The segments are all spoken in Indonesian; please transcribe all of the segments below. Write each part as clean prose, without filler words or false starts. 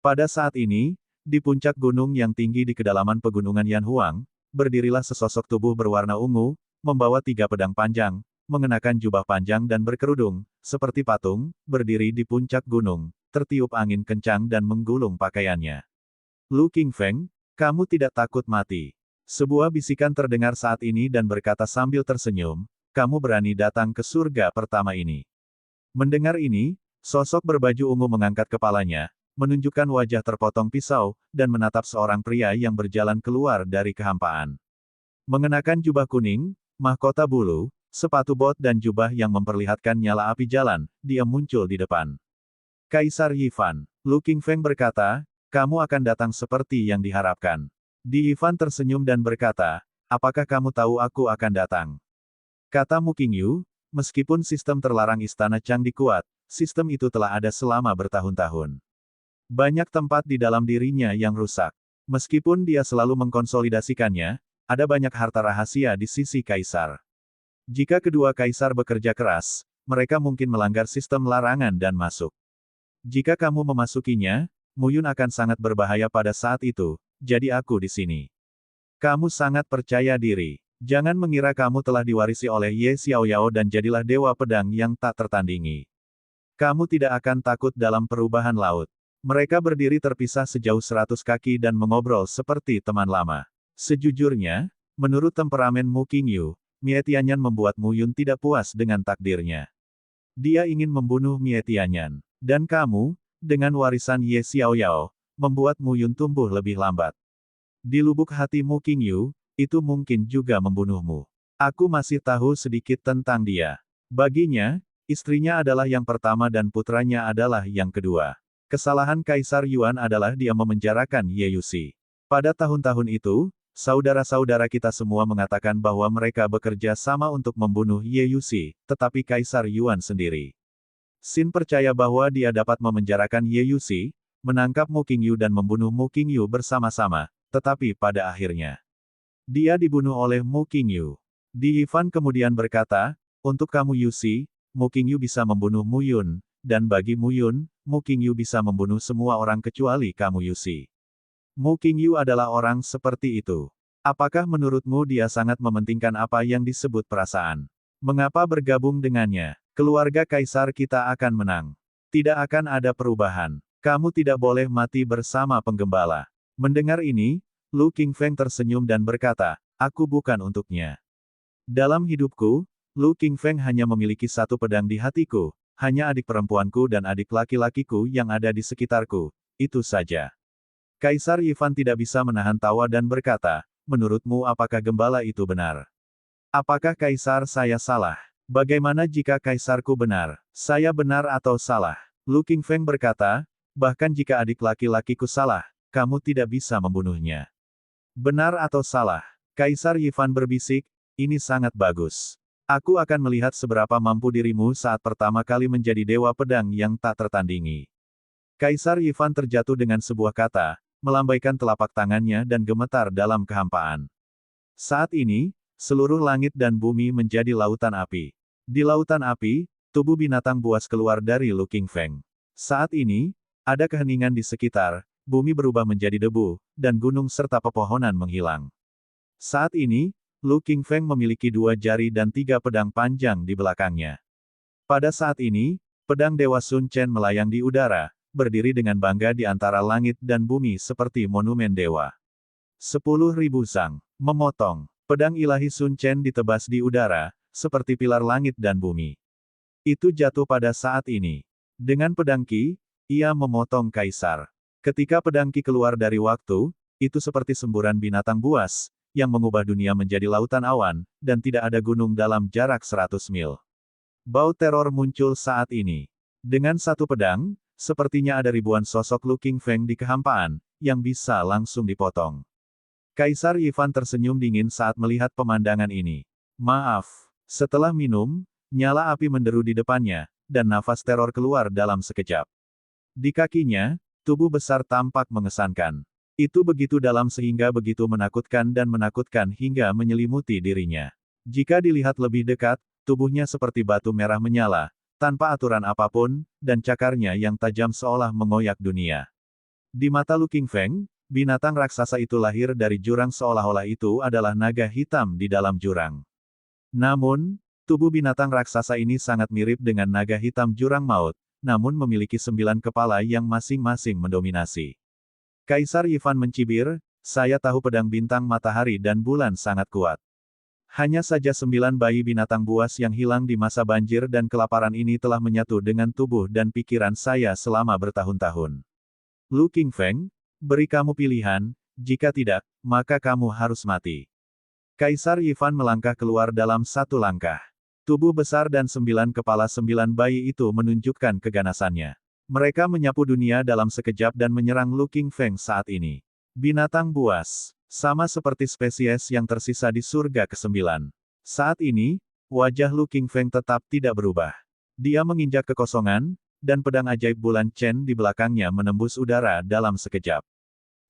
Pada saat ini, di puncak gunung yang tinggi di kedalaman pegunungan Yanhuang, berdirilah sesosok tubuh berwarna ungu, membawa 3 pedang panjang, mengenakan jubah panjang dan berkerudung, seperti patung, berdiri di puncak gunung, tertiup angin kencang dan menggulung pakaiannya. Lu Qingfeng, kamu tidak takut mati. Sebuah bisikan terdengar saat ini dan berkata sambil tersenyum, kamu berani datang ke surga pertama ini. Mendengar ini, sosok berbaju ungu mengangkat kepalanya, menunjukkan wajah terpotong pisau, dan menatap seorang pria yang berjalan keluar dari kehampaan. Mengenakan jubah kuning, mahkota bulu, sepatu bot dan jubah yang memperlihatkan nyala api jalan, dia muncul di depan. Kaisar Yifan, Lu Qingfeng berkata, kamu akan datang seperti yang diharapkan. Di Yifan tersenyum dan berkata, apakah kamu tahu aku akan datang? Kata Mu Qingyu, meskipun sistem terlarang istana Changdi kuat, sistem itu telah ada selama bertahun-tahun. Banyak tempat di dalam dirinya yang rusak. Meskipun dia selalu mengkonsolidasikannya, ada banyak harta rahasia di sisi kaisar. Jika kedua kaisar bekerja keras, mereka mungkin melanggar sistem larangan dan masuk. Jika kamu memasukinya, Muyun akan sangat berbahaya pada saat itu, jadi aku di sini. Kamu sangat percaya diri. Jangan mengira kamu telah diwarisi oleh Ye Xiaoyao dan jadilah dewa pedang yang tak tertandingi. Kamu tidak akan takut dalam perubahan laut. Mereka berdiri terpisah sejauh 100 kaki dan mengobrol seperti teman lama. Sejujurnya, menurut temperamen Mu Qingyu, Mie Tianyan membuat Muyun tidak puas dengan takdirnya. Dia ingin membunuh Mie Tianyan. Dan kamu, dengan warisan Ye Xiaoyao, membuat Muyun tumbuh lebih lambat. Di lubuk hati Mu Qingyu, itu mungkin juga membunuhmu. Aku masih tahu sedikit tentang dia. Baginya, istrinya adalah yang pertama dan putranya adalah yang kedua. Kesalahan Kaisar Yuan adalah dia memenjarakan Ye Yuxi. Pada tahun-tahun itu, saudara-saudara kita semua mengatakan bahwa mereka bekerja sama untuk membunuh Ye Yuxi, tetapi Kaisar Yuan sendiri. Xin percaya bahwa dia dapat memenjarakan Ye Yuxi, menangkap Mu Qingyu dan membunuh Mu Qingyu bersama-sama, tetapi pada akhirnya, dia dibunuh oleh Mu Qingyu. Di Yifan kemudian berkata, untuk kamu Yuxi, Mu Qingyu bisa membunuh Muyun, dan bagi Muyun, Mu Qingyu bisa membunuh semua orang kecuali kamu Yuxi. Mu Qingyu adalah orang seperti itu. Apakah menurutmu dia sangat mementingkan apa yang disebut perasaan? Mengapa bergabung dengannya? Keluarga kaisar kita akan menang. Tidak akan ada perubahan. Kamu tidak boleh mati bersama penggembala. Mendengar ini, Lu Qingfeng tersenyum dan berkata, aku bukan untuknya. Dalam hidupku, Lu Qingfeng hanya memiliki satu pedang di hatiku, hanya adik perempuanku dan adik laki-lakiku yang ada di sekitarku, itu saja. Kaisar Yifan tidak bisa menahan tawa dan berkata, menurutmu apakah gembala itu benar? Apakah kaisar saya salah? Bagaimana jika kaisarku benar? Saya benar atau salah? Lu Qingfeng berkata, bahkan jika adik laki-lakiku salah, kamu tidak bisa membunuhnya. Benar atau salah? Kaisar Yifan berbisik, ini sangat bagus. Aku akan melihat seberapa mampu dirimu saat pertama kali menjadi dewa pedang yang tak tertandingi. Kaisar Yifan terjatuh dengan sebuah kata, melambaikan telapak tangannya dan gemetar dalam kehampaan. Saat ini, seluruh langit dan bumi menjadi lautan api. Di lautan api, tubuh binatang buas keluar dari Lu Qingfeng. Saat ini, ada keheningan di sekitar, bumi berubah menjadi debu, dan gunung serta pepohonan menghilang. Saat ini, Lu Qingfeng memiliki 2 jari dan 3 pedang panjang di belakangnya. Pada saat ini, pedang Dewa Sun Chen melayang di udara, berdiri dengan bangga di antara langit dan bumi seperti monumen dewa. 10.000 sang, memotong. Pedang ilahi Sun Chen ditebas di udara, seperti pilar langit dan bumi. Itu jatuh pada saat ini. Dengan pedang Qi, ia memotong kaisar. Ketika pedang Qi keluar dari waktu, itu seperti semburan binatang buas, yang mengubah dunia menjadi lautan awan, dan tidak ada gunung dalam jarak 100 mil. Bau teror muncul saat ini. Dengan satu pedang, sepertinya ada ribuan sosok Lu Qingfeng di kehampaan, yang bisa langsung dipotong. Kaisar Yifan tersenyum dingin saat melihat pemandangan ini. Maaf. Setelah minum, nyala api menderu di depannya, dan nafas teror keluar dalam sekejap. Di kakinya, tubuh besar tampak mengesankan. Itu begitu dalam sehingga begitu menakutkan hingga menyelimuti dirinya. Jika dilihat lebih dekat, tubuhnya seperti batu merah menyala, tanpa aturan apapun, dan cakarnya yang tajam seolah mengoyak dunia. Di mata Lu Qingfeng, binatang raksasa itu lahir dari jurang seolah-olah itu adalah naga hitam di dalam jurang. Namun, tubuh binatang raksasa ini sangat mirip dengan naga hitam jurang maut, namun memiliki 9 kepala yang masing-masing mendominasi. Kaisar Yifan mencibir, saya tahu pedang bintang matahari dan bulan sangat kuat. Hanya saja 9 bayi binatang buas yang hilang di masa banjir dan kelaparan ini telah menyatu dengan tubuh dan pikiran saya selama bertahun-tahun. Lu Qingfeng, beri kamu pilihan, jika tidak, maka kamu harus mati. Kaisar Yifan melangkah keluar dalam satu langkah. Tubuh besar dan 9 kepala 9 bayi itu menunjukkan keganasannya. Mereka menyapu dunia dalam sekejap dan menyerang Lu Qingfeng saat ini. Binatang buas, sama seperti spesies yang tersisa di surga ke-9. Saat ini, wajah Lu Qingfeng tetap tidak berubah. Dia menginjak kekosongan, dan pedang ajaib bulan Chen di belakangnya menembus udara dalam sekejap.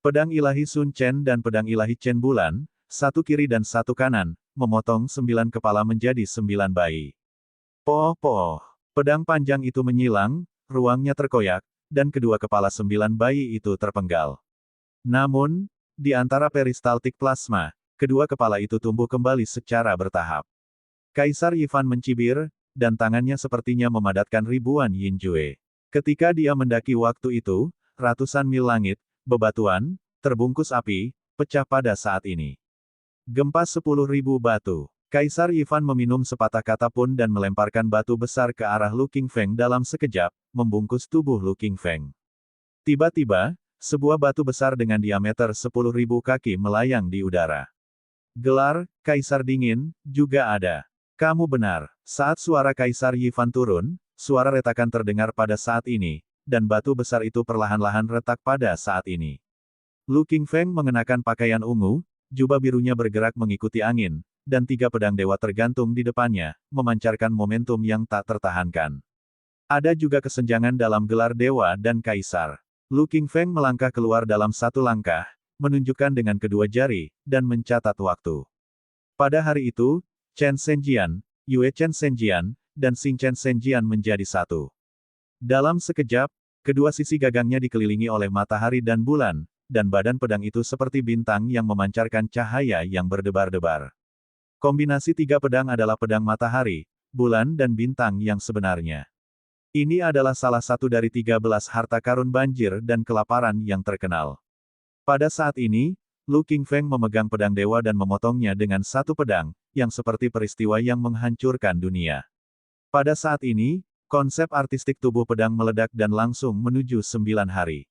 Pedang ilahi Sun Chen dan pedang ilahi Chen bulan, satu kiri dan satu kanan, memotong 9 kepala menjadi 9 bayi. Poh-poh. Pedang panjang itu menyilang, ruangnya terkoyak, dan kedua kepala 9 bayi itu terpenggal. Namun, di antara peristaltik plasma, kedua kepala itu tumbuh kembali secara bertahap. Kaisar Yifan mencibir, dan tangannya sepertinya memadatkan ribuan yin jue. Ketika dia mendaki waktu itu, ratusan mil langit, bebatuan, terbungkus api, pecah pada saat ini. Gempa 10.000 batu. Kaisar Yifan meminum sepatah kata pun dan melemparkan batu besar ke arah Lu Qingfeng dalam sekejap, membungkus tubuh Lu Qingfeng. Tiba-tiba, sebuah batu besar dengan diameter 10.000 kaki melayang di udara. Gelar, Kaisar Dingin, juga ada. Kamu benar. Saat suara Kaisar Yifan turun, suara retakan terdengar pada saat ini, dan batu besar itu perlahan-lahan retak pada saat ini. Lu Qingfeng mengenakan pakaian ungu, jubah birunya bergerak mengikuti angin, dan 3 pedang dewa tergantung di depannya, memancarkan momentum yang tak tertahankan. Ada juga kesenjangan dalam gelar dewa dan kaisar. Lu Qingfeng melangkah keluar dalam satu langkah, menunjukkan dengan kedua jari, dan mencatat waktu. Pada hari itu, Chen Zhenjian, Yue Chen Zhenjian, dan Xing Chen Zhenjian menjadi satu. Dalam sekejap, kedua sisi gagangnya dikelilingi oleh matahari dan bulan, dan badan pedang itu seperti bintang yang memancarkan cahaya yang berdebar-debar. Kombinasi 3 pedang adalah pedang matahari, bulan dan bintang yang sebenarnya. Ini adalah salah satu dari 13 harta karun banjir dan kelaparan yang terkenal. Pada saat ini, Lu Qingfeng memegang pedang dewa dan memotongnya dengan satu pedang, yang seperti peristiwa yang menghancurkan dunia. Pada saat ini, konsep artistik tubuh pedang meledak dan langsung menuju 9 hari.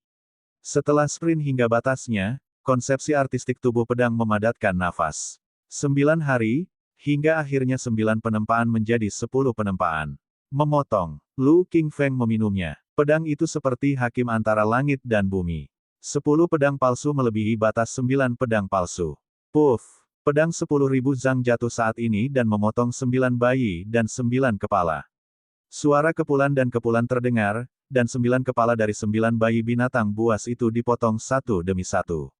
Setelah sprint hingga batasnya, konsepsi artistik tubuh pedang memadatkan nafas. 9 hari, hingga akhirnya 9 penempaan menjadi 10 penempaan. Memotong. Lu Qingfeng meminumnya. Pedang itu seperti hakim antara langit dan bumi. 10 pedang palsu melebihi batas 9 pedang palsu. Puff. Pedang 10.000 zang jatuh saat ini dan memotong 9 bayi dan 9 kepala. Suara kepulan dan kepulan terdengar, dan 9 kepala dari 9 bayi binatang buas itu dipotong satu demi satu.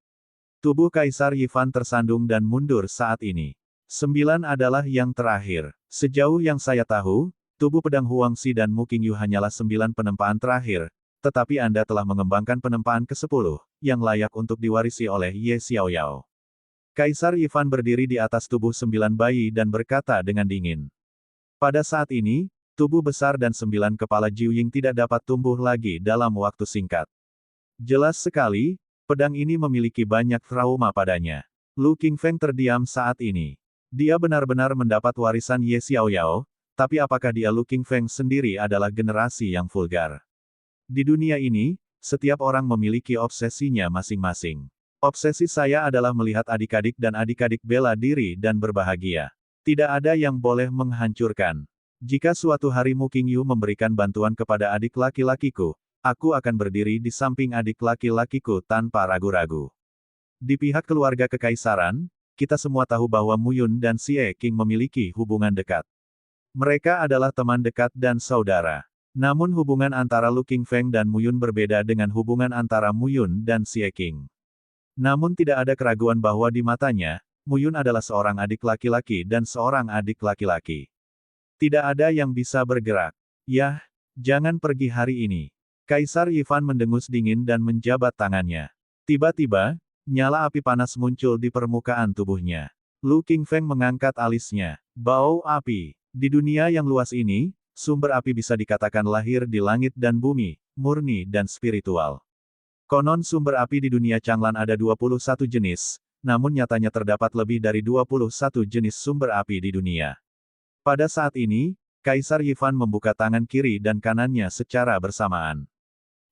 Tubuh Kaisar Yifan tersandung dan mundur saat ini. 9 adalah yang terakhir. Sejauh yang saya tahu, tubuh pedang Huangxi dan Mu Qingyu hanyalah 9 penempaan terakhir, tetapi Anda telah mengembangkan penempaan ke-10, yang layak untuk diwarisi oleh Ye Xiaoyao. Kaisar Yifan berdiri di atas tubuh 9 bayi dan berkata dengan dingin. Pada saat ini, tubuh besar dan 9 kepala Jiuying tidak dapat tumbuh lagi dalam waktu singkat. Jelas sekali, pedang ini memiliki banyak trauma padanya. Lu Qingfeng terdiam saat ini. Dia benar-benar mendapat warisan Ye Xiaoyao, tapi apakah dia Lu Qingfeng sendiri adalah generasi yang vulgar? Di dunia ini, setiap orang memiliki obsesinya masing-masing. Obsesi saya adalah melihat adik-adik dan adik-adik bela diri dan berbahagia. Tidak ada yang boleh menghancurkan. Jika suatu hari Mu Qingyu memberikan bantuan kepada adik laki-lakiku, aku akan berdiri di samping adik laki-lakiku tanpa ragu-ragu. Di pihak keluarga kekaisaran, kita semua tahu bahwa Mu Yun dan Xie Qing memiliki hubungan dekat. Mereka adalah teman dekat dan saudara. Namun hubungan antara Lu Qingfeng dan Mu Yun berbeda dengan hubungan antara Mu Yun dan Xie Qing. Namun tidak ada keraguan bahwa di matanya, Mu Yun adalah seorang adik laki-laki dan seorang adik laki-laki. Tidak ada yang bisa bergerak. Yah, jangan pergi hari ini. Kaisar Yifan mendengus dingin dan menjabat tangannya. Tiba-tiba, nyala api panas muncul di permukaan tubuhnya. Lu Qingfeng mengangkat alisnya. Bau api. Di dunia yang luas ini, sumber api bisa dikatakan lahir di langit dan bumi, murni dan spiritual. Konon sumber api di dunia Changlan ada 21 jenis, namun nyatanya terdapat lebih dari 21 jenis sumber api di dunia. Pada saat ini, Kaisar Yifan membuka tangan kiri dan kanannya secara bersamaan.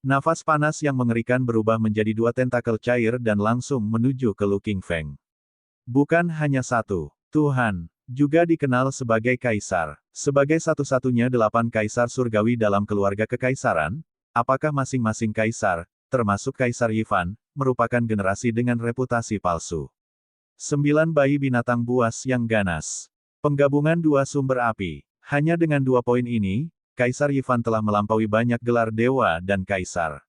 Nafas panas yang mengerikan berubah menjadi 2 tentakel cair dan langsung menuju ke Lu Qingfeng. Bukan hanya satu, Tuhan, juga dikenal sebagai Kaisar. Sebagai satu-satunya 8 Kaisar Surgawi dalam keluarga kekaisaran, apakah masing-masing Kaisar, termasuk Kaisar Yifan, merupakan generasi dengan reputasi palsu. 9 bayi binatang buas yang ganas. Penggabungan 2 sumber api. Hanya dengan 2 poin ini, Kaisar Yifan telah melampaui banyak gelar dewa dan kaisar.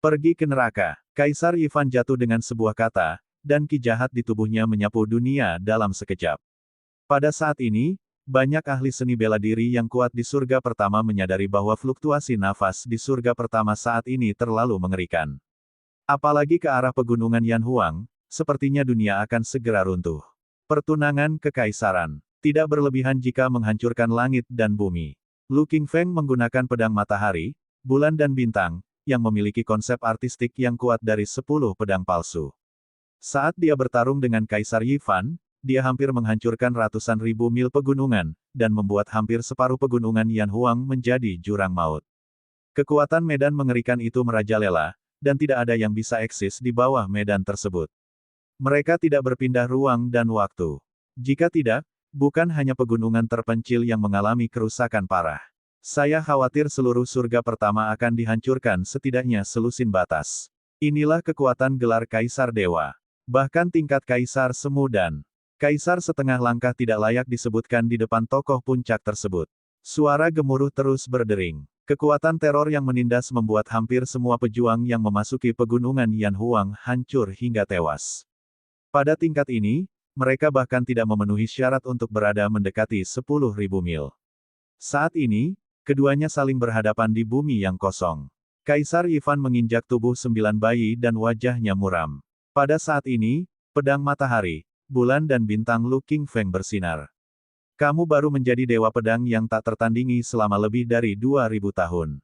Pergi ke neraka. Kaisar Yifan jatuh dengan sebuah kata, dan ki jahat di tubuhnya menyapu dunia dalam sekejap. Pada saat ini, banyak ahli seni bela diri yang kuat di surga pertama menyadari bahwa fluktuasi nafas di surga pertama saat ini terlalu mengerikan. Apalagi ke arah pegunungan Yanhuang, sepertinya dunia akan segera runtuh. Pertunangan kekaisaran. Tidak berlebihan jika menghancurkan langit dan bumi. Lu Qingfeng menggunakan pedang matahari, bulan dan bintang, yang memiliki konsep artistik yang kuat dari 10 pedang palsu. Saat dia bertarung dengan Kaisar Yifan, dia hampir menghancurkan ratusan ribu mil pegunungan, dan membuat hampir separuh pegunungan Yanhuang menjadi jurang maut. Kekuatan medan mengerikan itu merajalela, dan tidak ada yang bisa eksis di bawah medan tersebut. Mereka tidak berpindah ruang dan waktu. Jika tidak, bukan hanya pegunungan terpencil yang mengalami kerusakan parah. Saya khawatir seluruh surga pertama akan dihancurkan setidaknya selusin batas. Inilah kekuatan gelar Kaisar Dewa. Bahkan tingkat Kaisar Semu dan Kaisar setengah langkah tidak layak disebutkan di depan tokoh puncak tersebut. Suara gemuruh terus berdering. Kekuatan teror yang menindas membuat hampir semua pejuang yang memasuki pegunungan Yanhuang hancur hingga tewas. Pada tingkat ini, mereka bahkan tidak memenuhi syarat untuk berada mendekati 10.000 mil. Saat ini, keduanya saling berhadapan di bumi yang kosong. Kaisar Yifan menginjak tubuh 9 bayi dan wajahnya muram. Pada saat ini, pedang matahari, bulan dan bintang Lu Qingfeng bersinar. Kamu baru menjadi dewa pedang yang tak tertandingi selama lebih dari 2000 tahun.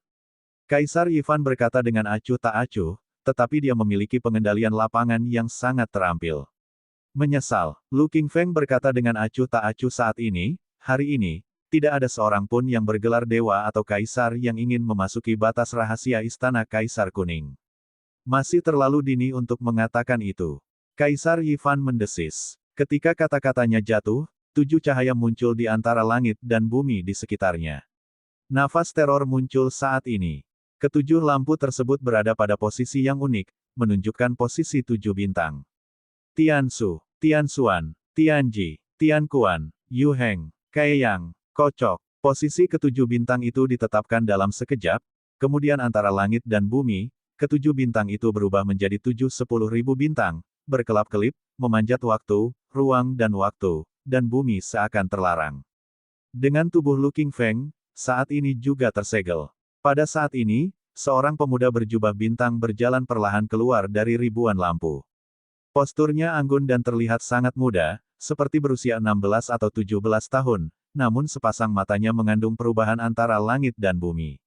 Kaisar Yifan berkata dengan acuh tak acuh, tetapi dia memiliki pengendalian lapangan yang sangat terampil. Menyesal, Lu Qingfeng berkata dengan acuh tak acuh saat ini, hari ini, tidak ada seorang pun yang bergelar dewa atau kaisar yang ingin memasuki batas rahasia istana Kaisar Kuning. Masih terlalu dini untuk mengatakan itu. Kaisar Yifan mendesis. Ketika kata-katanya jatuh, 7 cahaya muncul di antara langit dan bumi di sekitarnya. Nafas teror muncul saat ini. Ketujuh lampu tersebut berada pada posisi yang unik, menunjukkan posisi 7 bintang. Tiansu, Tianxuan, Tianji, Tianquan, Yu Heng, Kaeyang, Kocok. Posisi ketujuh bintang itu ditetapkan dalam sekejap, kemudian antara langit dan bumi, ketujuh bintang itu berubah menjadi 7/10.000 bintang, berkelap-kelip, memanjat waktu, ruang dan bumi seakan terlarang. Dengan tubuh Lu Qingfeng, saat ini juga tersegel. Pada saat ini, seorang pemuda berjubah bintang berjalan perlahan keluar dari ribuan lampu. Posturnya anggun dan terlihat sangat muda, seperti berusia 16 atau 17 tahun, namun sepasang matanya mengandung perubahan antara langit dan bumi.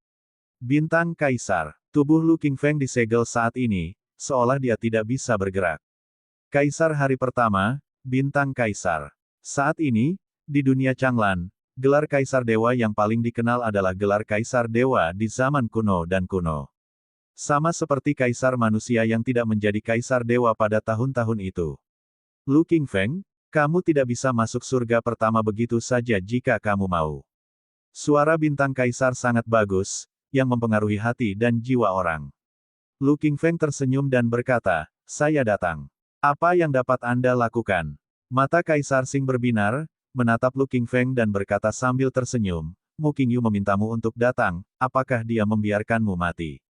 Bintang Kaisar. Tubuh Lu Qingfeng disegel saat ini, seolah dia tidak bisa bergerak. Kaisar hari pertama, Bintang Kaisar. Saat ini, di dunia Changlan, gelar Kaisar Dewa yang paling dikenal adalah gelar Kaisar Dewa di zaman kuno dan kuno. Sama seperti kaisar manusia yang tidak menjadi kaisar dewa pada tahun-tahun itu. Lu Qingfeng, kamu tidak bisa masuk surga pertama begitu saja jika kamu mau. Suara bintang kaisar sangat bagus, yang mempengaruhi hati dan jiwa orang. Lu Qingfeng tersenyum dan berkata, saya datang. Apa yang dapat Anda lakukan? Mata Kaisar Sing berbinar, menatap Lu Qingfeng dan berkata sambil tersenyum, Mu Qingyu memintamu untuk datang, apakah dia membiarkanmu mati?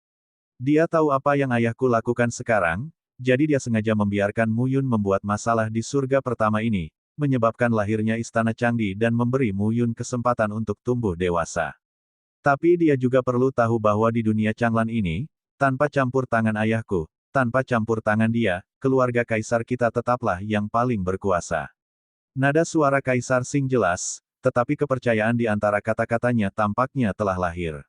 Dia tahu apa yang ayahku lakukan sekarang, jadi dia sengaja membiarkan Mu Yun membuat masalah di surga pertama ini, menyebabkan lahirnya istana Changdi dan memberi Mu Yun kesempatan untuk tumbuh dewasa. Tapi dia juga perlu tahu bahwa di dunia Changlan ini, tanpa campur tangan ayahku, tanpa campur tangan dia, keluarga kaisar kita tetaplah yang paling berkuasa. Nada suara Kaisar Sing jelas, tetapi kepercayaan di antara kata-katanya tampaknya telah lahir.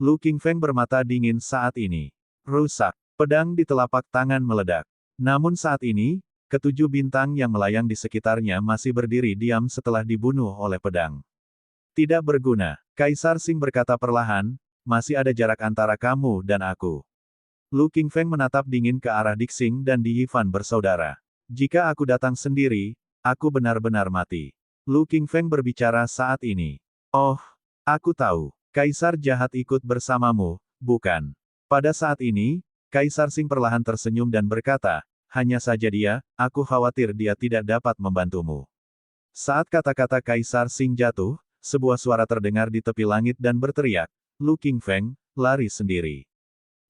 Lu Qingfeng bermata dingin saat ini. Rusak. Pedang di telapak tangan meledak. Namun saat ini, ketujuh bintang yang melayang di sekitarnya masih berdiri diam setelah dibunuh oleh pedang. Tidak berguna. Kaisar Sing berkata perlahan, masih ada jarak antara kamu dan aku. Lu Qingfeng menatap dingin ke arah Dixing dan Di Yifan bersaudara. Jika aku datang sendiri, aku benar-benar mati. Lu Qingfeng berbicara saat ini. Oh, aku tahu. Kaisar jahat ikut bersamamu, bukan? Pada saat ini, Kaisar Sing perlahan tersenyum dan berkata, hanya saja dia, aku khawatir dia tidak dapat membantumu. Saat kata-kata Kaisar Sing jatuh, sebuah suara terdengar di tepi langit dan berteriak, Lu Qingfeng, lari sendiri.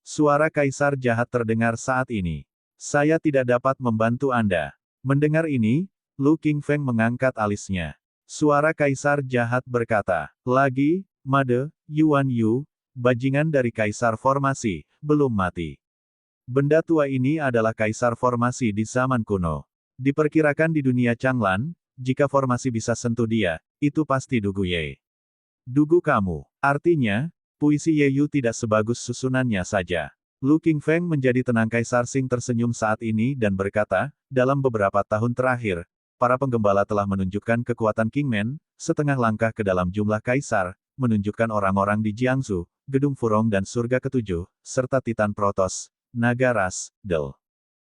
Suara Kaisar jahat terdengar saat ini. Saya tidak dapat membantu Anda. Mendengar ini, Lu Qingfeng mengangkat alisnya. Suara Kaisar jahat berkata, lagi, Made, Yuan Yu, bajingan dari Kaisar Formasi, belum mati. Benda tua ini adalah Kaisar Formasi di zaman kuno. Diperkirakan di dunia Changlan, jika formasi bisa sentuh dia, itu pasti Dugu Ye. Dugu kamu. Artinya, puisi Ye Yu tidak sebagus susunannya saja. Lu Qingfeng menjadi tenang. Kaisar Sing tersenyum saat ini dan berkata, dalam beberapa tahun terakhir, para penggembala telah menunjukkan kekuatan Kingman, setengah langkah ke dalam jumlah kaisar, menunjukkan orang-orang di Jiangsu, Gedung Furong dan Surga Ketujuh, serta Titan Protos, Naga Ras, Del.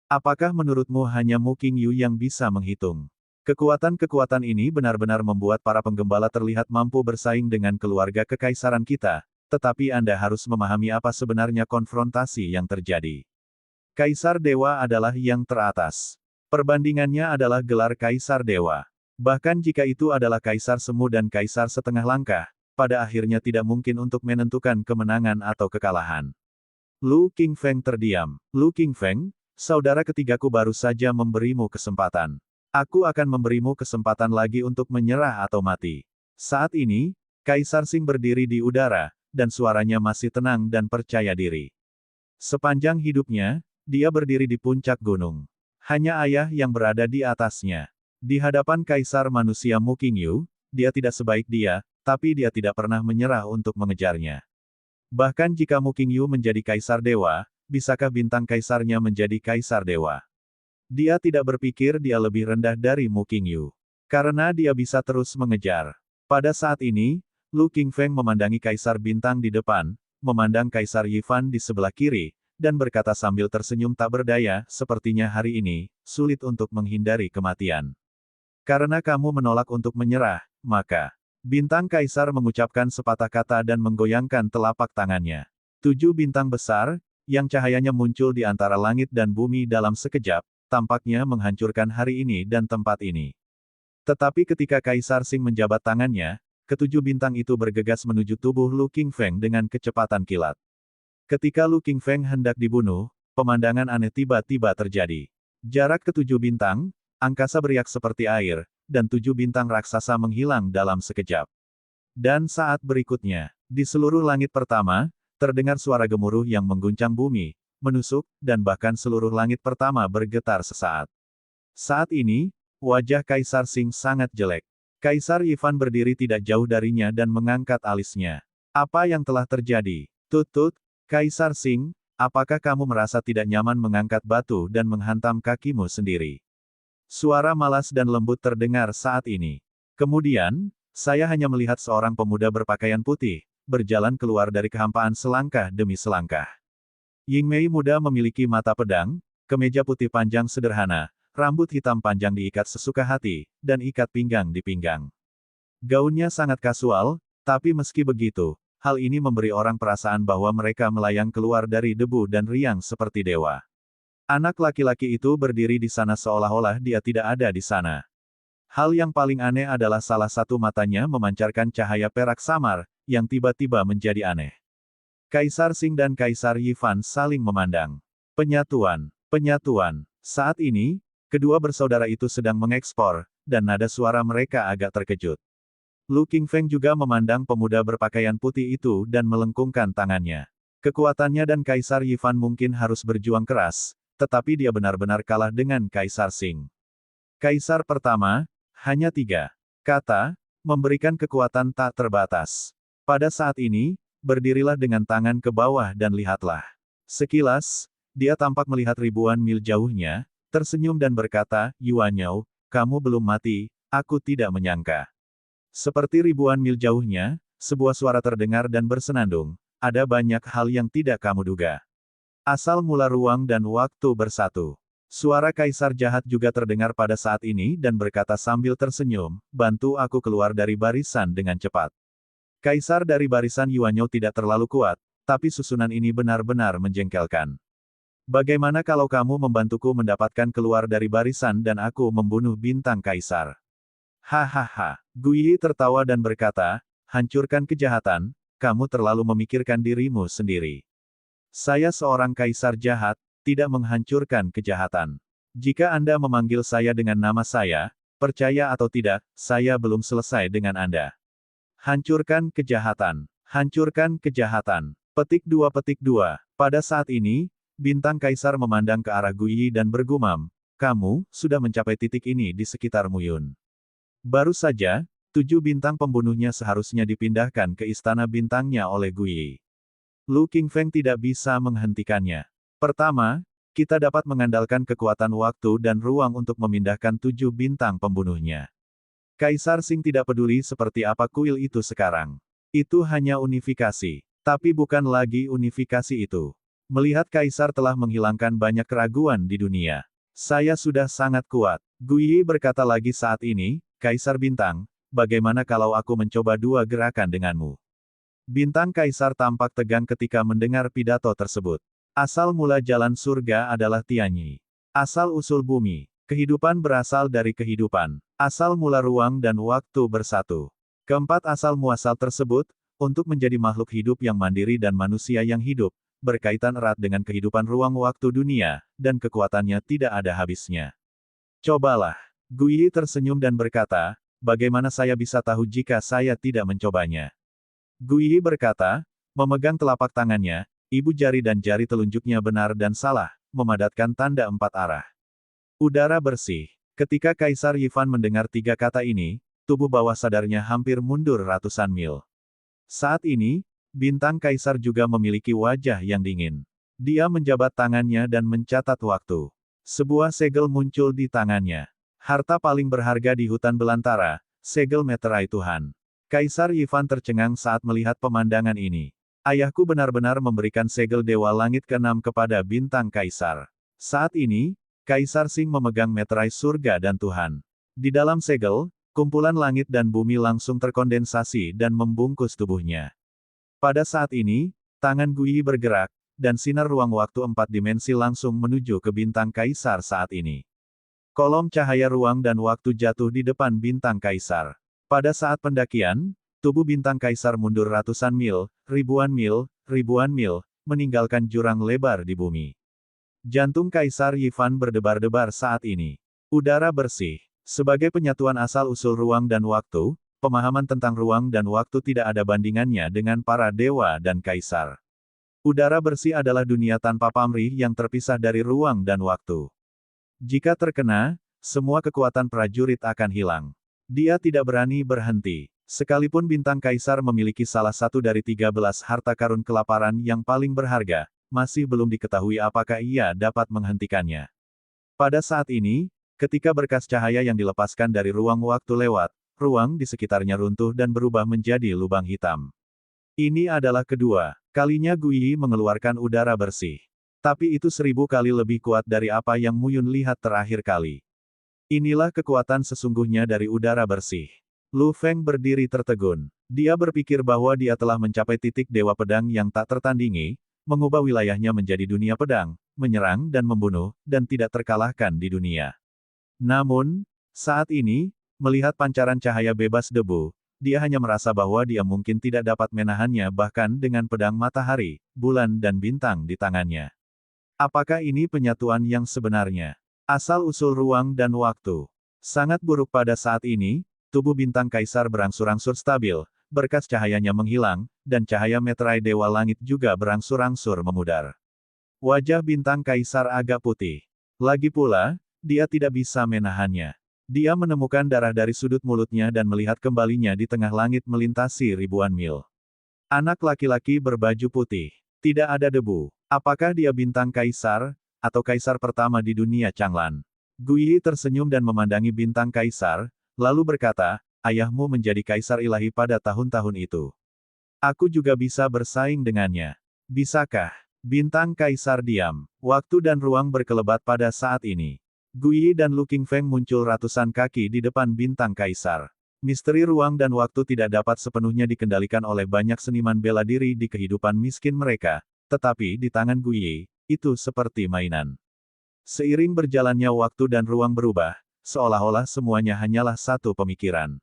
Apakah menurutmu hanya Mu Qingyu yang bisa menghitung? Kekuatan-kekuatan ini benar-benar membuat para penggembala terlihat mampu bersaing dengan keluarga kekaisaran kita, tetapi Anda harus memahami apa sebenarnya konfrontasi yang terjadi. Kaisar Dewa adalah yang teratas. Perbandingannya adalah gelar Kaisar Dewa. Bahkan jika itu adalah Kaisar Semu dan Kaisar Setengah Langkah, pada akhirnya tidak mungkin untuk menentukan kemenangan atau kekalahan. Lu Qingfeng terdiam. Lu Qingfeng, saudara ketigaku baru saja memberimu kesempatan. Aku akan memberimu kesempatan lagi untuk menyerah atau mati. Saat ini, Kaisar Sing berdiri di udara, dan suaranya masih tenang dan percaya diri. Sepanjang hidupnya, dia berdiri di puncak gunung. Hanya ayah yang berada di atasnya. Di hadapan Kaisar Manusia Mu Qingyu, dia tidak sebaik dia, tapi dia tidak pernah menyerah untuk mengejarnya. Bahkan jika Mu Qingyu menjadi Kaisar Dewa, bisakah bintang kaisarnya menjadi Kaisar Dewa? Dia tidak berpikir dia lebih rendah dari Mu Qingyu. Karena dia bisa terus mengejar. Pada saat ini, Lu Qingfeng memandangi Kaisar Bintang di depan, memandang Kaisar Yifan di sebelah kiri, dan berkata sambil tersenyum tak berdaya, sepertinya hari ini, sulit untuk menghindari kematian. Karena kamu menolak untuk menyerah, maka Bintang Kaisar mengucapkan sepatah kata dan menggoyangkan telapak tangannya. 7 bintang besar, yang cahayanya muncul di antara langit dan bumi dalam sekejap, tampaknya menghancurkan hari ini dan tempat ini. Tetapi ketika Kaisar Sing menjabat tangannya, ketujuh bintang itu bergegas menuju tubuh Lu Qingfeng dengan kecepatan kilat. Ketika Lu Qingfeng hendak dibunuh, pemandangan aneh tiba-tiba terjadi. Jarak ketujuh bintang, angkasa beriak seperti air, dan 7 bintang raksasa menghilang dalam sekejap. Dan saat berikutnya, di seluruh langit pertama, terdengar suara gemuruh yang mengguncang bumi, menusuk, dan bahkan seluruh langit pertama bergetar sesaat. Saat ini, wajah Kaisar Sing sangat jelek. Kaisar Yifan berdiri tidak jauh darinya dan mengangkat alisnya. Apa yang telah terjadi? Tut-tut, Kaisar Sing, apakah kamu merasa tidak nyaman mengangkat batu dan menghantam kakimu sendiri? Suara malas dan lembut terdengar saat ini. Kemudian, saya hanya melihat seorang pemuda berpakaian putih, berjalan keluar dari kehampaan selangkah demi selangkah. Yingmei muda memiliki mata pedang, kemeja putih panjang sederhana, rambut hitam panjang diikat sesuka hati, dan ikat pinggang di pinggang. Gaunnya sangat kasual, tapi meski begitu, hal ini memberi orang perasaan bahwa mereka melayang keluar dari debu dan riang seperti dewa. Anak laki-laki itu berdiri di sana seolah-olah dia tidak ada di sana. Hal yang paling aneh adalah salah satu matanya memancarkan cahaya perak samar, yang tiba-tiba menjadi aneh. Kaisar Sing dan Kaisar Yifan saling memandang. Penyatuan. Penyatuan. Saat ini, kedua bersaudara itu sedang mengekspor, dan nada suara mereka agak terkejut. Lu Qingfeng juga memandang pemuda berpakaian putih itu dan melengkungkan tangannya. Kekuatannya dan Kaisar Yifan mungkin harus berjuang keras, tetapi dia benar-benar kalah dengan Kaisar Xing. Kaisar pertama, hanya 3 kata, memberikan kekuatan tak terbatas. Pada saat ini, berdirilah dengan tangan ke bawah dan lihatlah. Sekilas, dia tampak melihat ribuan mil jauhnya, tersenyum dan berkata, Yuanyou, kamu belum mati, aku tidak menyangka. Seperti ribuan mil jauhnya, sebuah suara terdengar dan bersenandung, ada banyak hal yang tidak kamu duga. Asal mula ruang dan waktu bersatu. Suara Kaisar jahat juga terdengar pada saat ini dan berkata sambil tersenyum, bantu aku keluar dari barisan dengan cepat. Kaisar dari barisan Yuanyou tidak terlalu kuat, tapi susunan ini benar-benar menjengkelkan. Bagaimana kalau kamu membantuku mendapatkan keluar dari barisan dan aku membunuh bintang Kaisar? Hahaha. Guiyi tertawa dan berkata, hancurkan kejahatan, kamu terlalu memikirkan dirimu sendiri. Saya seorang kaisar jahat, tidak menghancurkan kejahatan. Jika Anda memanggil saya dengan nama saya, percaya atau tidak, saya belum selesai dengan Anda. Hancurkan kejahatan. Hancurkan kejahatan. Petik 2. Pada saat ini, bintang kaisar memandang ke arah Guiyi dan bergumam, kamu, sudah mencapai titik ini di sekitar Muyun. Baru saja, 7 bintang pembunuhnya seharusnya dipindahkan ke istana bintangnya oleh Guiyi. Lu Qingfeng tidak bisa menghentikannya. Pertama, kita dapat mengandalkan kekuatan waktu dan ruang untuk memindahkan 7 bintang pembunuhnya. Kaisar Xing tidak peduli seperti apa kuil itu sekarang. Itu hanya unifikasi. Tapi bukan lagi unifikasi itu. Melihat Kaisar telah menghilangkan banyak keraguan di dunia. Saya sudah sangat kuat. Guiyi berkata lagi saat ini, Kaisar Bintang, bagaimana kalau aku mencoba 2 gerakan denganmu? Bintang Kaisar tampak tegang ketika mendengar pidato tersebut. Asal mula jalan surga adalah Tianyi. Asal usul bumi. Kehidupan berasal dari kehidupan. Asal mula ruang dan waktu bersatu. Keempat asal muasal tersebut, untuk menjadi makhluk hidup yang mandiri dan manusia yang hidup, berkaitan erat dengan kehidupan ruang waktu dunia, dan kekuatannya tidak ada habisnya. Cobalah. Guiyi tersenyum dan berkata, bagaimana saya bisa tahu jika saya tidak mencobanya? Guiyi berkata, memegang telapak tangannya, ibu jari dan jari telunjuknya benar dan salah, memadatkan tanda 4 arah. Udara bersih. Ketika Kaisar Yifan mendengar 3 kata ini, tubuh bawah sadarnya hampir mundur ratusan mil. Saat ini, bintang Kaisar juga memiliki wajah yang dingin. Dia menjabat tangannya dan mencatat waktu. Sebuah segel muncul di tangannya. Harta paling berharga di hutan belantara, segel meterai Tuhan. Kaisar Yifan tercengang saat melihat pemandangan ini. Ayahku benar-benar memberikan segel Dewa Langit ke-6 kepada bintang Kaisar. Saat ini, Kaisar Xing memegang meterai surga dan Tuhan. Di dalam segel, kumpulan langit dan bumi langsung terkondensasi dan membungkus tubuhnya. Pada saat ini, tangan Guiyi bergerak, dan sinar ruang waktu 4 dimensi langsung menuju ke bintang Kaisar saat ini. Kolom cahaya ruang dan waktu jatuh di depan bintang Kaisar. Pada saat pendakian, tubuh bintang Kaisar mundur ratusan mil, ribuan mil, meninggalkan jurang lebar di bumi. Jantung Kaisar Yifan berdebar-debar saat ini. Udara bersih. Sebagai penyatuan asal-usul ruang dan waktu, pemahaman tentang ruang dan waktu tidak ada bandingannya dengan para dewa dan kaisar. Udara bersih adalah dunia tanpa pamrih yang terpisah dari ruang dan waktu. Jika terkena, semua kekuatan prajurit akan hilang. Dia tidak berani berhenti. Sekalipun bintang Kaisar memiliki salah satu dari 13 harta karun kelaparan yang paling berharga, masih belum diketahui apakah ia dapat menghentikannya. Pada saat ini, ketika berkas cahaya yang dilepaskan dari ruang waktu lewat, ruang di sekitarnya runtuh dan berubah menjadi lubang hitam. Ini adalah kedua kalinya Guiyi mengeluarkan udara bersih. Tapi itu 1000 kali lebih kuat dari apa yang Muyun lihat terakhir kali. Inilah kekuatan sesungguhnya dari udara bersih. Lu Feng berdiri tertegun. Dia berpikir bahwa dia telah mencapai titik Dewa Pedang yang tak tertandingi, mengubah wilayahnya menjadi dunia pedang, menyerang dan membunuh, dan tidak terkalahkan di dunia. Namun, saat ini, melihat pancaran cahaya bebas debu, dia hanya merasa bahwa dia mungkin tidak dapat menahannya bahkan dengan pedang matahari, bulan dan bintang di tangannya. Apakah ini penyatuan yang sebenarnya? Asal-usul ruang dan waktu. Sangat buruk pada saat ini, tubuh bintang kaisar berangsur-angsur stabil, berkas cahayanya menghilang, dan cahaya meterai dewa langit juga berangsur-angsur memudar. Wajah bintang kaisar agak putih. Lagi pula, dia tidak bisa menahannya. Dia menemukan darah dari sudut mulutnya dan melihat kembalinya di tengah langit melintasi ribuan mil. Anak laki-laki berbaju putih. Tidak ada debu. Apakah dia bintang kaisar, atau kaisar pertama di dunia Changlan? Guyi tersenyum dan memandangi bintang kaisar, lalu berkata, ayahmu menjadi kaisar ilahi pada tahun-tahun itu. Aku juga bisa bersaing dengannya. Bisakah? Bintang kaisar diam. Waktu dan ruang berkelebat pada saat ini. Guyi dan Lu Qingfeng muncul ratusan kaki di depan bintang kaisar. Misteri ruang dan waktu tidak dapat sepenuhnya dikendalikan oleh banyak seniman bela diri di kehidupan miskin mereka, tetapi di tangan Guyi, itu seperti mainan. Seiring berjalannya waktu dan ruang berubah, seolah-olah semuanya hanyalah satu pemikiran.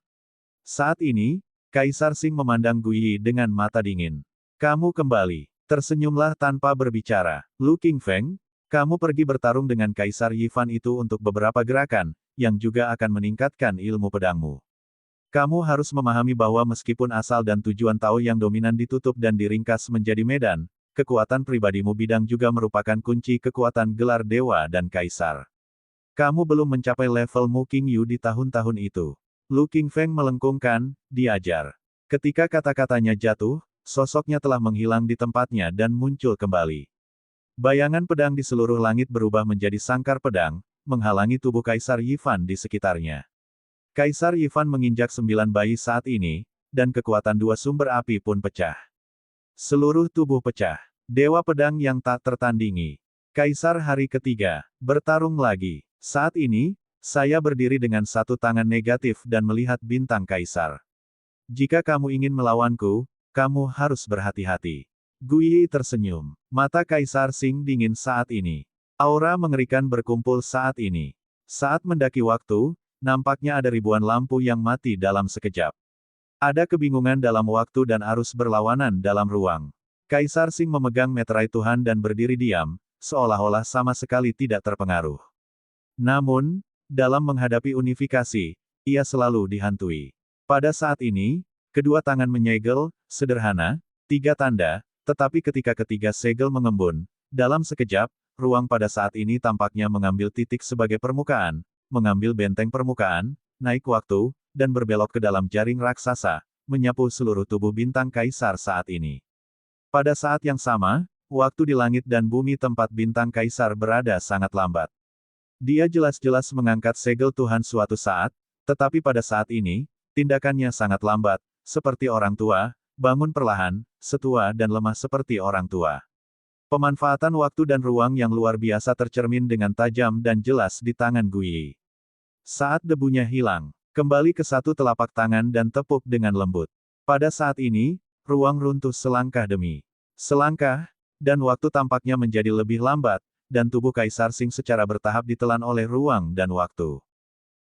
Saat ini, Kaisar Xing memandang Guyi dengan mata dingin. Kamu kembali. Tersenyumlah tanpa berbicara. Lu Qingfeng, kamu pergi bertarung dengan Kaisar Yifan itu untuk beberapa gerakan, yang juga akan meningkatkan ilmu pedangmu. Kamu harus memahami bahwa meskipun asal dan tujuan Tao yang dominan ditutup dan diringkas menjadi medan, kekuatan pribadimu bidang juga merupakan kunci kekuatan gelar dewa dan kaisar. Kamu belum mencapai level Mu Qingyu di tahun-tahun itu. Lu Qingfeng melengkungkan, diajar. Ketika kata-katanya jatuh, sosoknya telah menghilang di tempatnya dan muncul kembali. Bayangan pedang di seluruh langit berubah menjadi sangkar pedang, menghalangi tubuh Kaisar Yifan di sekitarnya. Kaisar Yifan menginjak 9 bayi saat ini, dan kekuatan dua sumber api pun pecah. Seluruh tubuh pecah. Dewa pedang yang tak tertandingi. Kaisar hari ketiga, bertarung lagi. Saat ini, saya berdiri dengan satu tangan negatif dan melihat bintang Kaisar. Jika kamu ingin melawanku, kamu harus berhati-hati. Guyi tersenyum. Mata Kaisar Xing dingin saat ini. Aura mengerikan berkumpul saat ini. Saat mendaki waktu, nampaknya ada ribuan lampu yang mati dalam sekejap. Ada kebingungan dalam waktu dan arus berlawanan dalam ruang. Kaisar Xing memegang meterai Tuhan dan berdiri diam, seolah-olah sama sekali tidak terpengaruh. Namun, dalam menghadapi unifikasi, ia selalu dihantui. Pada saat ini, kedua tangan menyegel, sederhana, 3 tanda, tetapi ketika ketiga segel mengembun, dalam sekejap, ruang pada saat ini tampaknya mengambil titik sebagai permukaan, mengambil benteng permukaan, naik waktu, dan berbelok ke dalam jaring raksasa, menyapu seluruh tubuh bintang kaisar saat ini. Pada saat yang sama, waktu di langit dan bumi tempat bintang kaisar berada sangat lambat. Dia jelas-jelas mengangkat segel Tuhan suatu saat, tetapi pada saat ini, tindakannya sangat lambat, seperti orang tua, bangun perlahan, setua dan lemah seperti orang tua. Pemanfaatan waktu dan ruang yang luar biasa tercermin dengan tajam dan jelas di tangan Guyi. Saat debunya hilang, kembali ke satu telapak tangan dan tepuk dengan lembut. Pada saat ini, ruang runtuh selangkah demi selangkah, dan waktu tampaknya menjadi lebih lambat, dan tubuh Kaisar Xing secara bertahap ditelan oleh ruang dan waktu.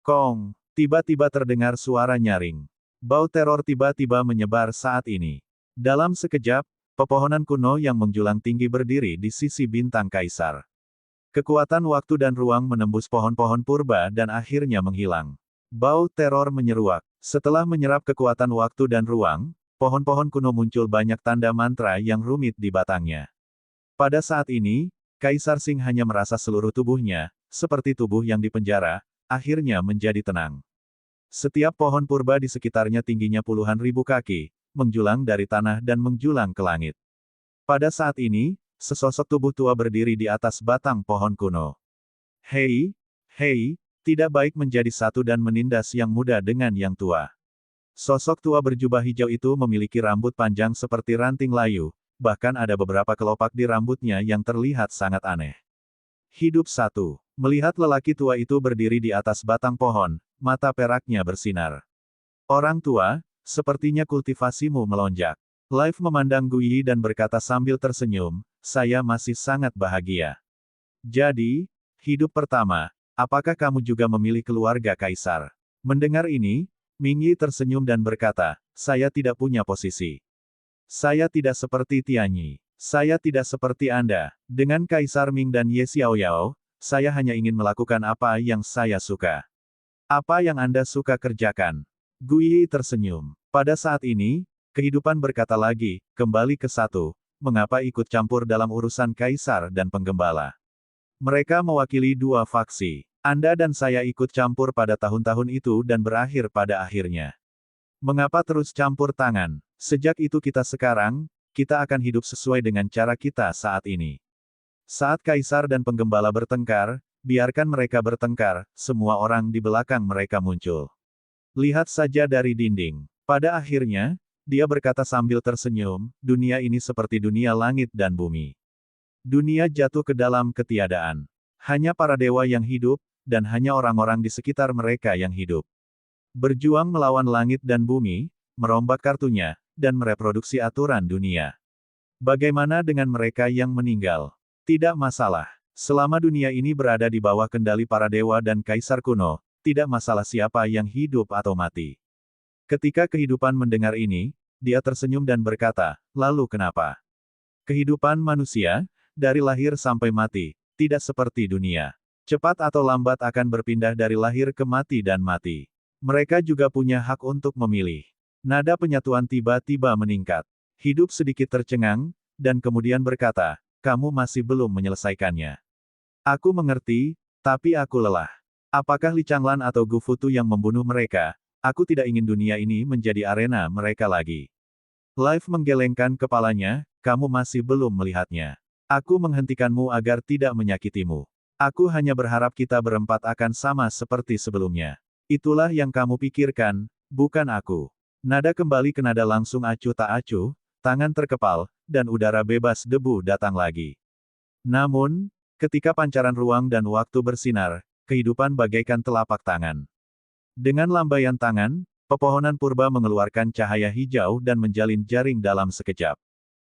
Kong! Tiba-tiba terdengar suara nyaring. Bau teror tiba-tiba menyebar saat ini. Dalam sekejap, pepohonan kuno yang menjulang tinggi berdiri di sisi bintang kaisar. Kekuatan waktu dan ruang menembus pohon-pohon purba dan akhirnya menghilang. Bau teror menyeruak. Setelah menyerap kekuatan waktu dan ruang, pohon-pohon kuno muncul banyak tanda mantra yang rumit di batangnya. Pada saat ini, Kaisar Xing hanya merasa seluruh tubuhnya, seperti tubuh yang dipenjara, akhirnya menjadi tenang. Setiap pohon purba di sekitarnya tingginya puluhan ribu kaki, menjulang dari tanah dan menjulang ke langit. Pada saat ini, sesosok tubuh tua berdiri di atas batang pohon kuno. Hei, hei, tidak baik menjadi satu dan menindas yang muda dengan yang tua. Sosok tua berjubah hijau itu memiliki rambut panjang seperti ranting layu, bahkan ada beberapa kelopak di rambutnya yang terlihat sangat aneh. Hidup satu. Melihat lelaki tua itu berdiri di atas batang pohon, mata peraknya bersinar. Orang tua, sepertinya kultivasimu melonjak. Live memandang Guyi dan berkata sambil tersenyum, saya masih sangat bahagia. Jadi, hidup pertama, apakah kamu juga memilih keluarga kaisar? Mendengar ini, Mingyi tersenyum dan berkata, saya tidak punya posisi. Saya tidak seperti Tianyi. Saya tidak seperti Anda. Dengan Kaisar Ming dan Ye Xiaoyao, saya hanya ingin melakukan apa yang saya suka. Apa yang Anda suka kerjakan? Guiyi tersenyum. Pada saat ini, kehidupan berkata lagi, kembali ke satu, mengapa ikut campur dalam urusan kaisar dan penggembala? Mereka mewakili dua faksi. Anda dan saya ikut campur pada tahun-tahun itu dan berakhir pada akhirnya. Mengapa terus campur tangan? Sejak itu kita akan hidup sesuai dengan cara kita saat ini. Saat kaisar dan penggembala bertengkar, biarkan mereka bertengkar, semua orang di belakang mereka muncul. Lihat saja dari dinding. Pada akhirnya, dia berkata sambil tersenyum, dunia ini seperti dunia langit dan bumi. Dunia jatuh ke dalam ketiadaan. Hanya para dewa yang hidup, dan hanya orang-orang di sekitar mereka yang hidup. Berjuang melawan langit dan bumi, merombak kartunya, dan mereproduksi aturan dunia. Bagaimana dengan mereka yang meninggal? Tidak masalah. Selama dunia ini berada di bawah kendali para dewa dan kaisar kuno, tidak masalah siapa yang hidup atau mati. Ketika kehidupan mendengar ini, dia tersenyum dan berkata, lalu kenapa? Kehidupan manusia, dari lahir sampai mati, tidak seperti dunia. Cepat atau lambat akan berpindah dari lahir ke mati dan mati. Mereka juga punya hak untuk memilih. Nada penyatuan tiba-tiba meningkat. Hidup sedikit tercengang, dan kemudian berkata, kamu masih belum menyelesaikannya. Aku mengerti, tapi aku lelah. Apakah Li Changlan atau Gu Futu yang membunuh mereka? Aku tidak ingin dunia ini menjadi arena mereka lagi. Live menggelengkan kepalanya, kamu masih belum melihatnya. Aku menghentikanmu agar tidak menyakitimu. Aku hanya berharap kita berempat akan sama seperti sebelumnya. Itulah yang kamu pikirkan, bukan aku. Nada kembali ke nada langsung acuh tak acuh, tangan terkepal, dan udara bebas debu datang lagi. Namun, ketika pancaran ruang dan waktu bersinar, kehidupan bagaikan telapak tangan. Dengan lambaian tangan, pepohonan purba mengeluarkan cahaya hijau dan menjalin jaring dalam sekejap.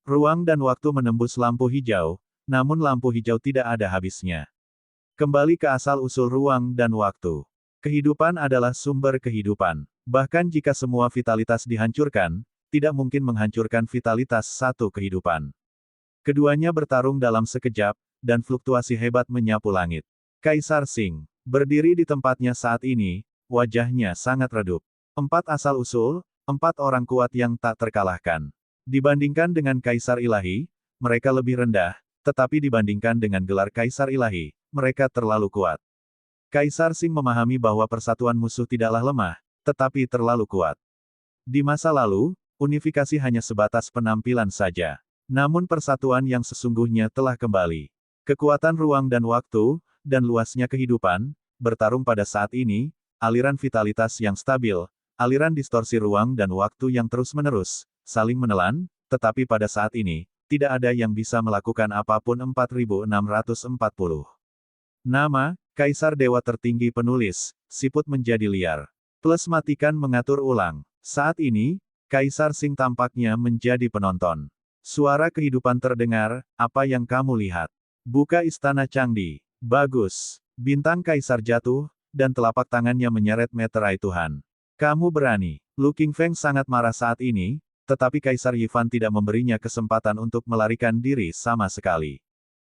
Ruang dan waktu menembus lampu hijau, namun lampu hijau tidak ada habisnya. Kembali ke asal-usul ruang dan waktu. Kehidupan adalah sumber kehidupan. Bahkan jika semua vitalitas dihancurkan, tidak mungkin menghancurkan vitalitas satu kehidupan. Keduanya bertarung dalam sekejap, dan fluktuasi hebat menyapu langit. Kaisar Qing berdiri di tempatnya saat ini, wajahnya sangat redup. 4 asal-usul, 4 orang kuat yang tak terkalahkan. Dibandingkan dengan Kaisar Ilahi, mereka lebih rendah, tetapi dibandingkan dengan gelar Kaisar Ilahi, mereka terlalu kuat. Kaisar Qing memahami bahwa persatuan musuh tidaklah lemah, tetapi terlalu kuat. Di masa lalu, unifikasi hanya sebatas penampilan saja. Namun persatuan yang sesungguhnya telah kembali. Kekuatan ruang dan waktu, dan luasnya kehidupan, bertarung pada saat ini, aliran vitalitas yang stabil, aliran distorsi ruang dan waktu yang terus-menerus, saling menelan, tetapi pada saat ini, tidak ada yang bisa melakukan apapun. 4640. Nama, Kaisar Dewa Tertinggi Penulis, siput menjadi liar. Plus matikan mengatur ulang. Saat ini, Kaisar Qing tampaknya menjadi penonton. Suara kehidupan terdengar, apa yang kamu lihat? Buka istana Changdi. Bagus. Bintang Kaisar jatuh, dan telapak tangannya menyeret meterai Tuhan. Kamu berani. Lu Qingfeng sangat marah saat ini, tetapi Kaisar Yifan tidak memberinya kesempatan untuk melarikan diri sama sekali.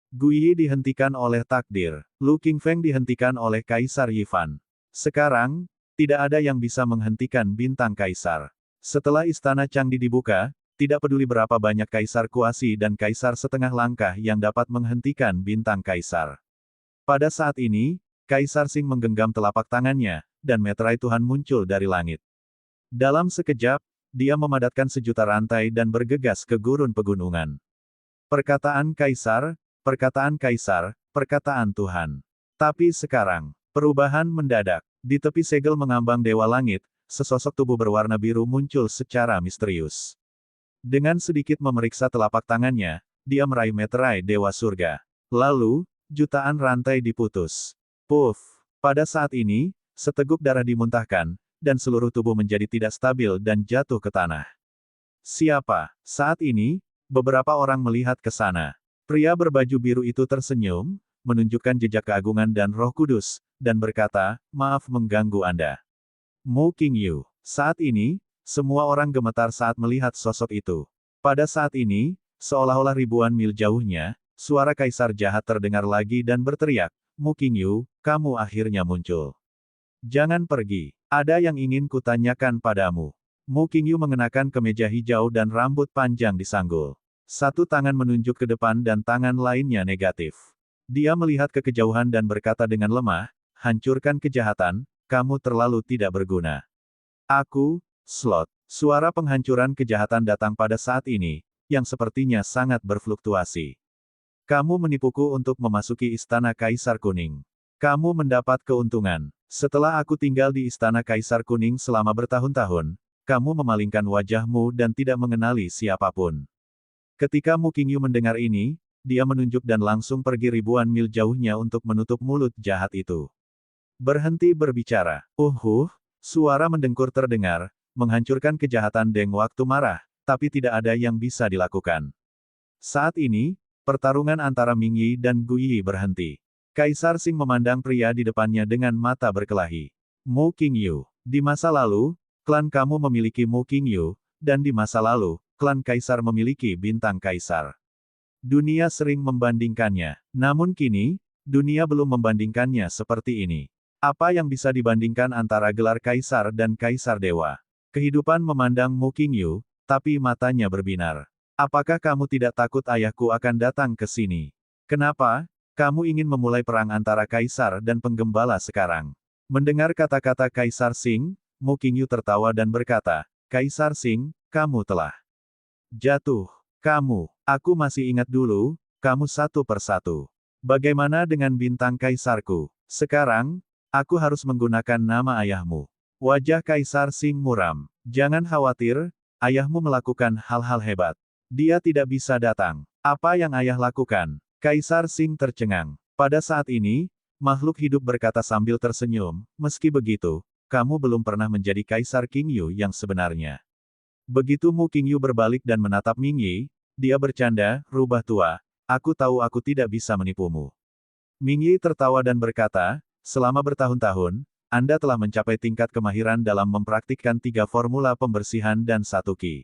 Guiyi dihentikan oleh takdir. Lu Qingfeng dihentikan oleh Kaisar Yifan. Sekarang, tidak ada yang bisa menghentikan bintang Kaisar. Setelah istana Changdi dibuka, tidak peduli berapa banyak Kaisar Kuasi dan Kaisar setengah langkah yang dapat menghentikan bintang Kaisar. Pada saat ini, Kaisar Qing menggenggam telapak tangannya, dan meterai Tuhan muncul dari langit. Dalam sekejap, dia memadatkan sejuta rantai dan bergegas ke gurun pegunungan. Perkataan Kaisar, perkataan Kaisar, perkataan Tuhan. Tapi sekarang, perubahan mendadak. Di tepi segel mengambang Dewa Langit, sesosok tubuh berwarna biru muncul secara misterius. Dengan sedikit memeriksa telapak tangannya, dia meraih meterai Dewa Surga. Lalu, jutaan rantai diputus. Puff! Pada saat ini, seteguk darah dimuntahkan, dan seluruh tubuh menjadi tidak stabil dan jatuh ke tanah. Siapa? Saat ini, beberapa orang melihat ke sana. Pria berbaju biru itu tersenyum, menunjukkan jejak keagungan dan Roh Kudus, dan berkata, maaf mengganggu Anda. Mu Qingyu. Saat ini, semua orang gemetar saat melihat sosok itu. Pada saat ini, seolah-olah ribuan mil jauhnya, suara Kaisar jahat terdengar lagi dan berteriak, Mu Qingyu, kamu akhirnya muncul. Jangan pergi. Ada yang ingin kutanyakan padamu. Mu Qingyu mengenakan kemeja hijau dan rambut panjang disanggul. Satu tangan menunjuk ke depan dan tangan lainnya negatif. Dia melihat ke kejauhan dan berkata dengan lemah, hancurkan kejahatan, kamu terlalu tidak berguna. Aku, Slot. Suara penghancuran kejahatan datang pada saat ini, yang sepertinya sangat berfluktuasi. Kamu menipuku untuk memasuki Istana Kaisar Kuning. Kamu mendapat keuntungan. Setelah aku tinggal di Istana Kaisar Kuning selama bertahun-tahun, kamu memalingkan wajahmu dan tidak mengenali siapapun. Ketika Mu Qingyu mendengar ini, dia menunjuk dan langsung pergi ribuan mil jauhnya untuk menutup mulut jahat itu. Berhenti berbicara. Suara mendengkur terdengar, menghancurkan kejahatan Deng waktu marah, tapi tidak ada yang bisa dilakukan. Saat ini, pertarungan antara Ming Yi dan Gu Yi berhenti. Kaisar Qing memandang pria di depannya dengan mata berkelahi. Mu Qingyu. Di masa lalu, klan kamu memiliki Mu Qingyu, dan di masa lalu, klan Kaisar memiliki bintang Kaisar. Dunia sering membandingkannya. Namun kini, dunia belum membandingkannya seperti ini. Apa yang bisa dibandingkan antara gelar Kaisar dan Kaisar Dewa? Kehidupan memandang Mu Qingyu, tapi matanya berbinar. Apakah kamu tidak takut ayahku akan datang ke sini? Kenapa? Kamu ingin memulai perang antara Kaisar dan Penggembala sekarang. Mendengar kata-kata Kaisar Qing, Mu Qingyu tertawa dan berkata, Kaisar Qing, kamu telah jatuh. Aku masih ingat dulu, kamu satu persatu. Bagaimana dengan bintang Kaisarku? Sekarang, aku harus menggunakan nama ayahmu. Wajah Kaisar Qing muram. Jangan khawatir, ayahmu melakukan hal-hal hebat. Dia tidak bisa datang. Apa yang ayah lakukan? Kaisar Qing tercengang. Pada saat ini, makhluk hidup berkata sambil tersenyum, meski begitu, kamu belum pernah menjadi Kaisar Qingyu yang sebenarnya. Begitu Mu Qingyu berbalik dan menatap Ming Yi, dia bercanda, rubah tua, aku tahu aku tidak bisa menipumu. Ming Yi tertawa dan berkata, selama bertahun-tahun, Anda telah mencapai tingkat kemahiran dalam mempraktikkan 3 formula pembersihan dan 1 Qi.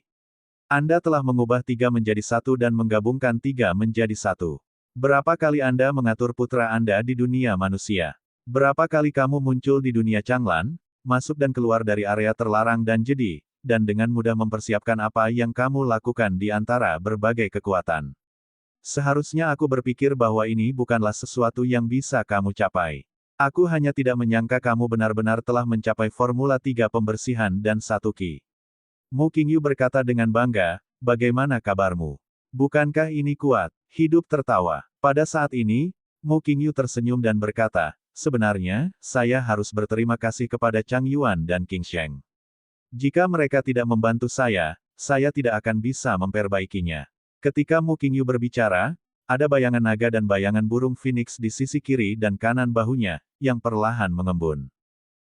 Anda telah mengubah 3 menjadi 1 dan menggabungkan 3 menjadi 1. Berapa kali Anda mengatur putra Anda di dunia manusia? Berapa kali kamu muncul di dunia Changlan, masuk dan keluar dari area terlarang dan jedi, dan dengan mudah mempersiapkan apa yang kamu lakukan di antara berbagai kekuatan? Seharusnya aku berpikir bahwa ini bukanlah sesuatu yang bisa kamu capai. Aku hanya tidak menyangka kamu benar-benar telah mencapai formula 3 pembersihan dan 1 Qi. Mu Qingyu berkata dengan bangga, bagaimana kabarmu? Bukankah ini kuat? Hidup tertawa. Pada saat ini, Mu Qingyu tersenyum dan berkata, sebenarnya, saya harus berterima kasih kepada Chang Yuan dan Qing Sheng. Jika mereka tidak membantu saya tidak akan bisa memperbaikinya. Ketika Mu Qingyu berbicara, ada bayangan naga dan bayangan burung phoenix di sisi kiri dan kanan bahunya, yang perlahan mengembun.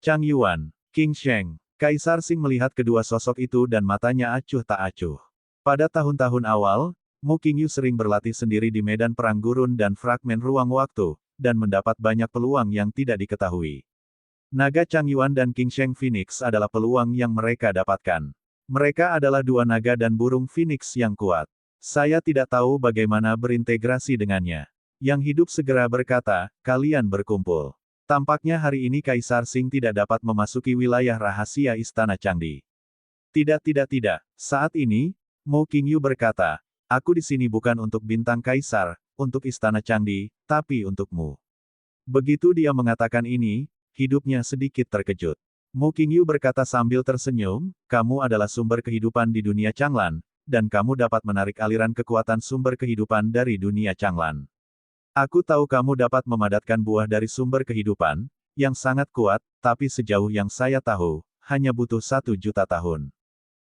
Chang Yuan, Qing Sheng, Kaisar Qing melihat kedua sosok itu dan matanya acuh tak acuh. Pada tahun-tahun awal, Mu Qingyu sering berlatih sendiri di medan perang gurun dan fragmen ruang waktu, dan mendapat banyak peluang yang tidak diketahui. Naga Chang Yuan dan Qing Sheng Phoenix adalah peluang yang mereka dapatkan. Mereka adalah 2 naga dan burung phoenix yang kuat. Saya tidak tahu bagaimana berintegrasi dengannya. Yang hidup segera berkata, kalian berkumpul. Tampaknya hari ini Kaisar Qing tidak dapat memasuki wilayah rahasia Istana Changdi. Tidak. Saat ini, Mu Qingyu berkata, aku di sini bukan untuk bintang Kaisar, untuk Istana Changdi, tapi untukmu. Begitu dia mengatakan ini, hidupnya sedikit terkejut. Mu Qingyu berkata sambil tersenyum, kamu adalah sumber kehidupan di dunia Changlan, dan kamu dapat menarik aliran kekuatan sumber kehidupan dari dunia Changlan. Aku tahu kamu dapat memadatkan buah dari sumber kehidupan, yang sangat kuat, tapi sejauh yang saya tahu, hanya butuh 1 juta tahun.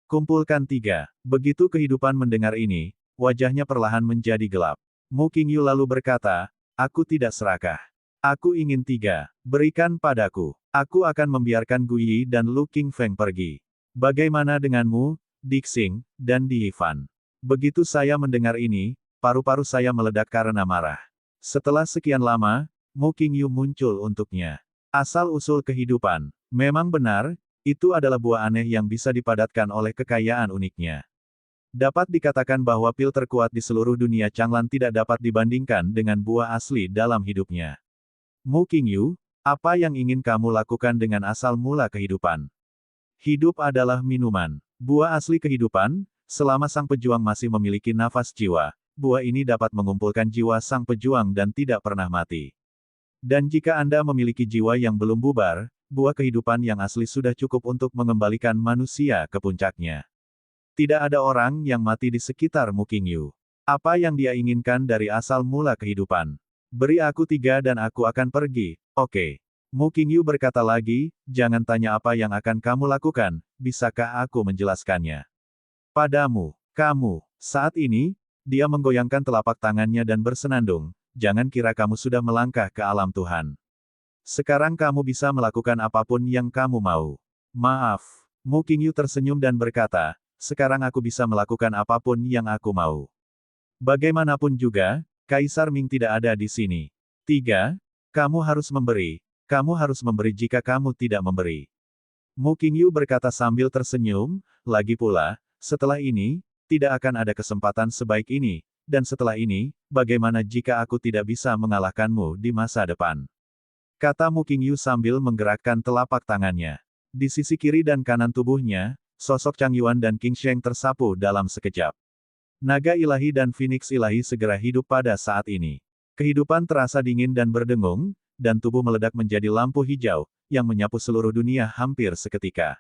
Kumpulkan 3. Begitu kehidupan mendengar ini, wajahnya perlahan menjadi gelap. Mu Qingyu lalu berkata, aku tidak serakah. Aku ingin 3. Berikan padaku. Aku akan membiarkan Gu Yi dan Lu Qingfeng pergi. Bagaimana denganmu, Dixing, dan Di Yifan? Begitu saya mendengar ini, paru-paru saya meledak karena marah. Setelah sekian lama, Mu Qingyu muncul untuknya. Asal-usul kehidupan. Memang benar, itu adalah buah aneh yang bisa dipadatkan oleh kekayaan uniknya. Dapat dikatakan bahwa pil terkuat di seluruh dunia Changlan tidak dapat dibandingkan dengan buah asli dalam hidupnya. Mu Qingyu, Apa yang ingin kamu lakukan dengan asal mula kehidupan? Hidup adalah minuman. Buah asli kehidupan, selama sang pejuang masih memiliki nafas jiwa, buah ini dapat mengumpulkan jiwa sang pejuang dan tidak pernah mati. Dan jika Anda memiliki jiwa yang belum bubar, buah kehidupan yang asli sudah cukup untuk mengembalikan manusia ke puncaknya. Tidak ada orang yang mati di sekitar Mu Qingyu. Apa yang dia inginkan dari asal mula kehidupan? Beri aku 3 dan aku akan pergi, oke. Mu Qingyu berkata lagi, jangan tanya apa yang akan kamu lakukan, bisakah aku menjelaskannya? Padamu, kamu, saat ini, dia menggoyangkan telapak tangannya dan bersenandung, jangan kira kamu sudah melangkah ke alam Tuhan. Sekarang kamu bisa melakukan apapun yang kamu mau. Maaf, Mu Qingyu tersenyum dan berkata, sekarang aku bisa melakukan apapun yang aku mau. Bagaimanapun juga, Kaisar Ming tidak ada di sini. 3. Kamu harus memberi. Kamu harus memberi jika kamu tidak memberi. Mu Qingyu berkata sambil tersenyum, lagi pula, setelah ini, tidak akan ada kesempatan sebaik ini, dan setelah ini, bagaimana jika aku tidak bisa mengalahkanmu di masa depan? Kata Mu Qingyu sambil menggerakkan telapak tangannya. Di sisi kiri dan kanan tubuhnya, sosok Chang Yuan dan Qing Sheng tersapu dalam sekejap. Naga ilahi dan Phoenix ilahi segera hidup pada saat ini. Kehidupan terasa dingin dan berdengung, dan tubuh meledak menjadi lampu hijau, yang menyapu seluruh dunia hampir seketika.